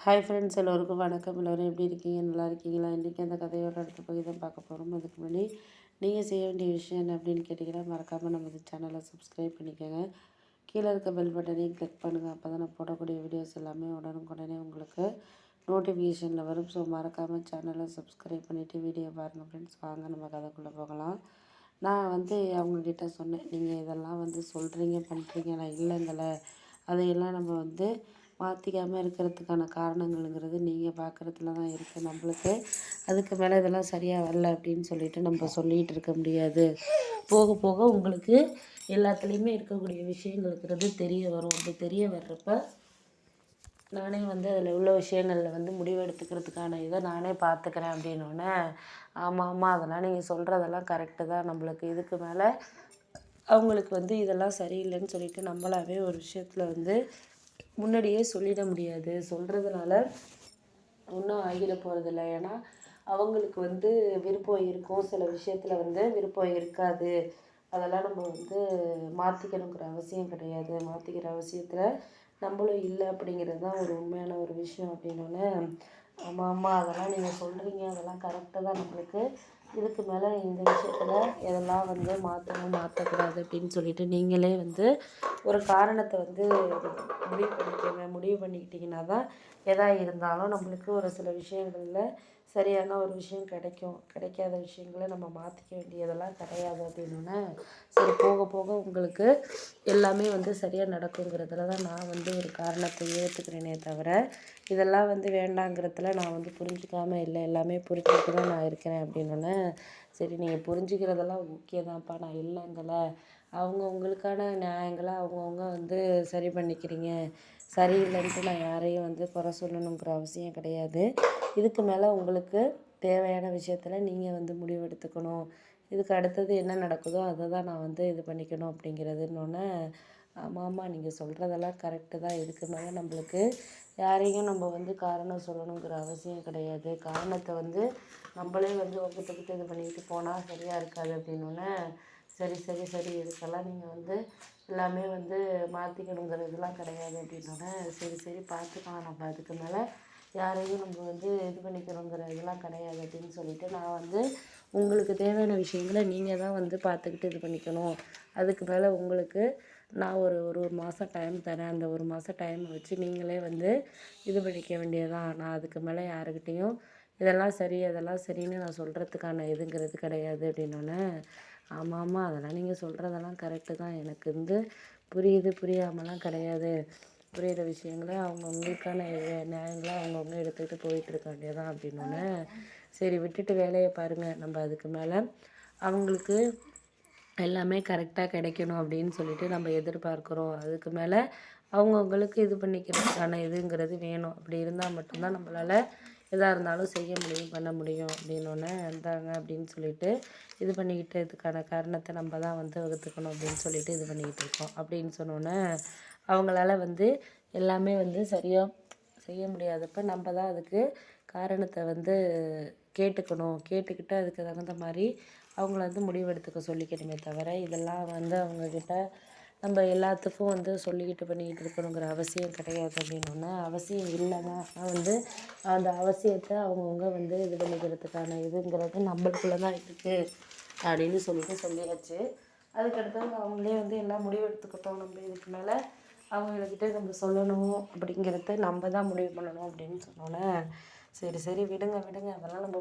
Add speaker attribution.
Speaker 1: Hi friends, எல்லோருக்கும் வணக்கம். எல்லோரும் எப்படி இருக்கீங்க? நல்லா இருக்கீங்களா? இன்றைக்கி அந்த கதையோட அடுத்த பகுதி தான் பார்க்க போகிறோம். அதுக்கு முன்னாடி நீங்கள் செய்ய வேண்டிய விஷயம் என்ன அப்படின்னு கேட்டிங்கன்னா, மறக்காமல் நம்ம சேனலை சப்ஸ்கிரைப் பண்ணிக்கோங்க. கீழே இருக்க பெல் பட்டனையும் கிளிக் பண்ணுங்கள். அப்போ தான் நான் போடக்கூடிய வீடியோஸ் எல்லாமே உடனுக்குடனே உங்களுக்கு நோட்டிஃபிகேஷனில் வரும். ஸோ மறக்காமல் சேனலை சப்ஸ்கிரைப் பண்ணிவிட்டு வீடியோ பாருங்கள் ஃப்ரெண்ட்ஸ். வாங்க நம்ம கதைக்குள்ளே போகலாம். நான் அவங்கக்கிட்ட சொன்னேன், நீங்கள் இதெல்லாம் சொல்கிறீங்க பண்ணுறீங்க, நான் இல்லைங்கள அதையெல்லாம் நம்ம மாற்றிக்காமல் இருக்கிறதுக்கான காரணங்கள்ங்கிறது நீங்கள் பார்க்குறதுல தான் இருக்குது. நம்மளுக்கு அதுக்கு மேலே இதெல்லாம் சரியாக வரல அப்படின்னு சொல்லிட்டு நம்ம சொல்லிகிட்டு இருக்க முடியாது. போக போக உங்களுக்கு எல்லாத்துலேயுமே இருக்கக்கூடிய விஷயங்கள்ங்கிறது தெரிய வரும். அப்படி தெரிய வர்றப்ப நானே அதில் உள்ள விஷயங்களில் முடிவு எடுத்துக்கிறதுக்கான இதை நானே பார்த்துக்கிறேன் அப்படின்னோடனே, ஆமாம் ஆமாம் அதெல்லாம் நீங்கள் சொல்கிறதெல்லாம் கரெக்டு தான். நம்மளுக்கு இதுக்கு மேலே அவங்களுக்கு இதெல்லாம் சரியில்லைன்னு சொல்லிட்டு நம்மளாவே ஒரு விஷயத்தில் முன்னாடியே சொல்லிட முடியாது. சொல்கிறதுனால ஒன்றும் ஆகிட போகிறதில்ல. ஏன்னா அவங்களுக்கு விருப்பம் இருக்கும், சில விஷயத்தில் விருப்பம் இருக்காது. அதெல்லாம் நம்ம மாற்றிக்கணுங்கிற அவசியம் கிடையாது. மாற்றிக்கிற அவசியத்தில் நம்மளும் இல்லை அப்படிங்கிறது தான் ஒரு உண்மையான ஒரு விஷயம் அப்படின்னோடனே, ஆமாம் ஆமாம் அதெல்லாம் நீங்கள் சொல்கிறீங்க, அதெல்லாம் கரெக்டு தான். நம்மளுக்கு இதுக்கு மேலே இந்த விஷயத்தில் எதெல்லாம் மாற்றணும் மாற்றக்கூடாது அப்படின்னு சொல்லிட்டு நீங்களே ஒரு காரணத்தை முடிவு பண்ணிக்கிட்டிங்கன்னா தான் எதா இருந்தாலும் நம்மளுக்கு ஒரு சில விஷயங்களில் சரியான ஒரு விஷயம் கிடைக்கும். கிடைக்காத விஷயங்களை நம்ம மாற்றிக்க வேண்டியதெல்லாம் கிடையாது அப்படின்னோடனே, சரி போக போக உங்களுக்கு எல்லாமே சரியாக நடக்குங்கிறதுல தான் நான் ஒரு காரணத்தை ஏற்றுக்கிறேனே தவிர, இதெல்லாம் வேண்டாங்கிறதுல நான் புரிஞ்சுக்காமல் இல்லை, எல்லாமே புரிஞ்சுக்கிட்டு தான் நான் இருக்கிறேன் அப்படின்னோடனே, சரி நீங்கள் புரிஞ்சுக்கிறதெல்லாம் ஓகே தான்ப்பா, நான் இல்லைங்கள அவங்கவுங்களுக்கான நியாயங்களை அவங்கவுங்க சரி பண்ணிக்கிறீங்க. சரியில்லைன்ட்டு நான் யாரையும் குறை சொல்லணுங்கிற அவசியம் கிடையாது. இதுக்கு மேலே உங்களுக்கு தேவையான விஷயத்தில் நீங்கள் முடிவெடுத்துக்கணும். இதுக்கு அடுத்தது என்ன நடக்குதோ அதை தான் நான் இது பண்ணிக்கணும் அப்படிங்கிறதுன்னொன்னே, ஆமாம் ஆமாம் நீங்கள் சொல்கிறதெல்லாம் கரெக்டு தான். இதுக்கு மேலே நம்மளுக்கு யாரையும் நம்ம காரணம் சொல்லணுங்கிற அவசியம் கிடையாது. காரணத்தை நம்மளே ஒப்புத்துக்கிட்டு இது பண்ணிக்கிட்டு போனால் சரியாக இருக்காது அப்படின்னோடனே, சரி சரி சரி இதுக்கெல்லாம் நீங்கள் எல்லாமே மாற்றிக்கணுங்கிறதுலாம் கிடையாது அப்படின்னோடனே, சரி சரி பார்த்துக்கலாம், நம்ம அதுக்கு மேலே யாரையும் நம்ம இது பண்ணிக்கணுங்கிற இதெல்லாம் கிடையாது அப்படின்னு சொல்லிட்டு நான் உங்களுக்கு தேவையான விஷயங்களை நீங்கள் தான் பார்த்துக்கிட்டு இது பண்ணிக்கணும். அதுக்கு மேலே உங்களுக்கு நான் ஒரு மாதம் டைம் தரேன். அந்த ஒரு மாதம் டைம் வச்சு நீங்களே இது பண்ணிக்க வேண்டியதான். நான் அதுக்கு மேலே யாருக்கிட்டேயும் இதெல்லாம் சரி அதெல்லாம் சரின்னு நான் சொல்கிறதுக்கான இதுங்கிறது கிடையாது அப்படின்னோடனே, ஆமாம் ஆமாம் அதெல்லாம் நீங்கள் சொல்கிறதெல்லாம் கரெக்டு தான். எனக்கு புரியுது, புரியாமலாம் கிடையாது. புரியிற விஷயங்களை அவங்கவுங்களுக்கான நியாயங்களை அவங்கவுங்க எடுத்துக்கிட்டு போயிட்டுருக்க வேண்டியதான் அப்படின்னோடனே, சரி விட்டுட்டு வேலையை பாருங்கள். நம்ம அதுக்கு மேலே அவங்களுக்கு எல்லாமே கரெக்டாக கிடைக்கணும் அப்படின்னு சொல்லிட்டு நம்ம எதிர்பார்க்குறோம். அதுக்கு மேலே அவங்கவுங்களுக்கு இது பண்ணிக்கிறதுக்கான இதுங்கிறது வேணும். அப்படி இருந்தால் மட்டும்தான் நம்மளால் எதாக இருந்தாலும் செய்ய முடியும், பண்ண முடியும் அப்படின்னோடனே, இந்தாங்க அப்படின்னு சொல்லிட்டு இது பண்ணிக்கிட்டதுக்கான காரணத்தை நம்ம தான் வகுத்துக்கணும் அப்படின்னு சொல்லிட்டு இது பண்ணிக்கிட்டு இருக்கோம். அப்படின்னு சொன்னோன்னே, அவங்களால எல்லாமே சரியாக செய்ய முடியாதப்ப நம்ம தான் அதுக்கு காரணத்தை கேட்டுக்கணும். கேட்டுக்கிட்டு அதுக்கு தகுந்த மாதிரி அவங்கள முடிவெடுத்துக்க சொல்லிக்கணுமே தவிர, இதெல்லாம் அவங்கக்கிட்ட நம்ம எல்லாத்துக்கும் சொல்லிக்கிட்டு பண்ணிக்கிட்டு இருக்கணுங்கிற அவசியம் கிடையாது அப்படின்னோடனே, அவசியம் இல்லை தான். ஆனால் அந்த அவசியத்தை அவங்கவுங்க இது பண்ணிக்கிறதுக்கான இதுங்கிறது நம்மளுக்குள்ள தான் இருக்குது அப்படின்னு சொல்லிட்டு சொல்லியாச்சு. அதுக்கடுத்தது அவங்களே எல்லாம் முடிவெடுத்துக்கிட்டோம். நம்ம இதுக்கு மேலே அவங்கக்கிட்ட நம்ம சொல்லணும் அப்படிங்கிறத நம்ம தான் முடிவு பண்ணணும் அப்படின்னு சொன்னோன்னே, சரி சரி விடுங்க விடுங்க அதெல்லாம் நம்ம